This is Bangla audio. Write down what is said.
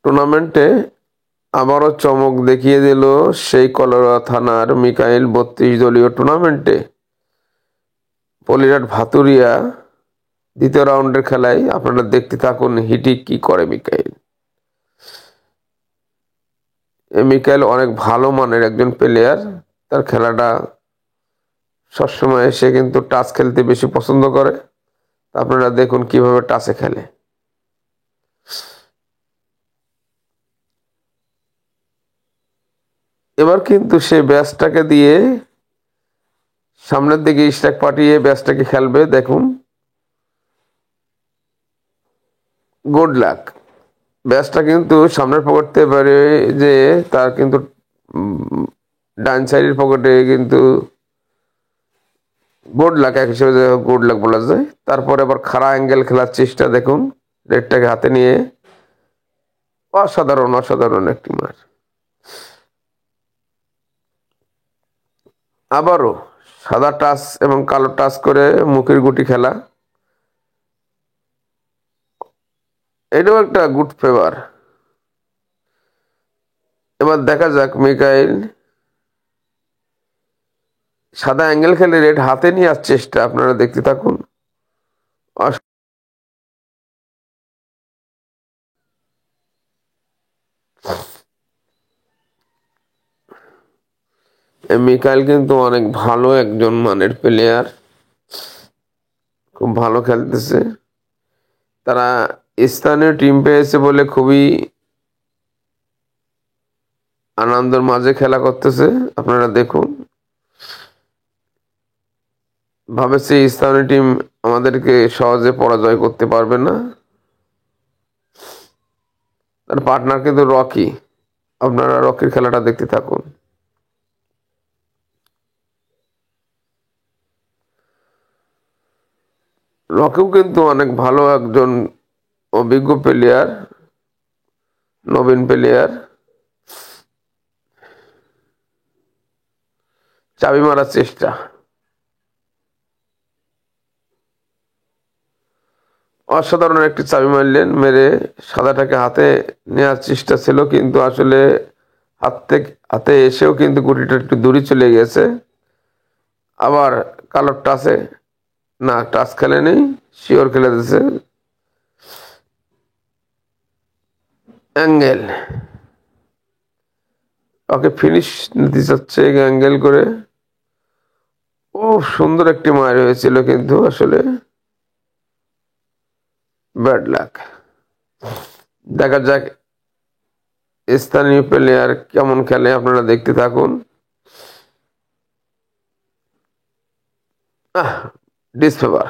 টুর্নামেন্টে আবারও চমক দেখিয়ে দিল সেই কলোরা থানার মিকাইল ৩২ দলীয় টুর্নামেন্টে। পলিরাট ভাতুরিয়া দ্বিতীয় রাউন্ডের খেলায় আপনারা দেখতে থাকুন হিটি কি করে মিকাইল। মিকাইল অনেক ভালো মানের একজন প্লেয়ার। তার খেলাটা সবসময় সে কিন্তু টাচ খেলতে বেশি পছন্দ করে। আপনারা দেখুন কিভাবে টাচে খেলে। এবার কিন্তু সে ব্যাসটাকে দিয়ে সামনের দিকে স্ট্রাইক পাঠিয়ে ব্যাসটাকে খেলবে। দেখুন, গুড লাক। ব্যাসটা কিন্তু সামনের পকেটে পারে যে তার কিন্তু ডান সাইডের পকেটে কিন্তু গুড লাক এক হিসেবে গুড লাক বলা যায়। তারপরে আবার খাড়া অ্যাঙ্গেল খেলার চেষ্টা। দেখুন, রেডটাকে হাতে নিয়ে অসাধারণ অসাধারণ একটি মার। আবারও সাদা টাচ এবং কালো টাচ করে মুখের গুটি খেলা, এটাও একটা গুড ফেভার। এবার দেখা যাক মিকাইল সাদা অ্যাঙ্গেল খেলে রেড হাতে নেওয়ার চেষ্টা। আপনারা দেখতে থাকুন। মিকাইল কিন্তু অনেক ভালো একজন মানের প্লেয়ার, খুব ভালো খেলতেছে। তারা স্থানীয় টিম পেয়েছে বলে খুবই আনন্দের মাঝে খেলা করতেছে। আপনারা দেখুন, ভাবেছে স্থানীয় টিম আমাদেরকে সহজে পরাজয় করতে পারবে না। তার পার্টনার কিন্তু রকি। আপনারা রকির খেলাটা দেখতে থাকুন। রকিও কিন্তু অনেক ভালো একজন অভিজ্ঞ প্লেয়ার, নবীন প্লেয়ার। চাবি মারার চেষ্টা, অসাধারণ একটি চাবি মারলেন। মেরে সাদাটাকে হাতে নেওয়ার চেষ্টা ছিল, কিন্তু আসলে হাতে এসেও কিন্তু গুটিটা একটু দূরে চলে গেছে। আবার কালোর টাচে না, টাচ খেলে নেই, শিওর খেলে দিয়েছে। অ্যাঙ্গেল ওকে ফিনিশ নিতে চাচ্ছে অ্যাঙ্গেল করে। ও সুন্দর একটি মার হয়েছিল, কিন্তু আসলে ব্যাড লাক। দেখা যাক স্থানীয় প্লেয়ার কেমন খেলে, আপনারা দেখতে থাকুন। ডিসফেভার।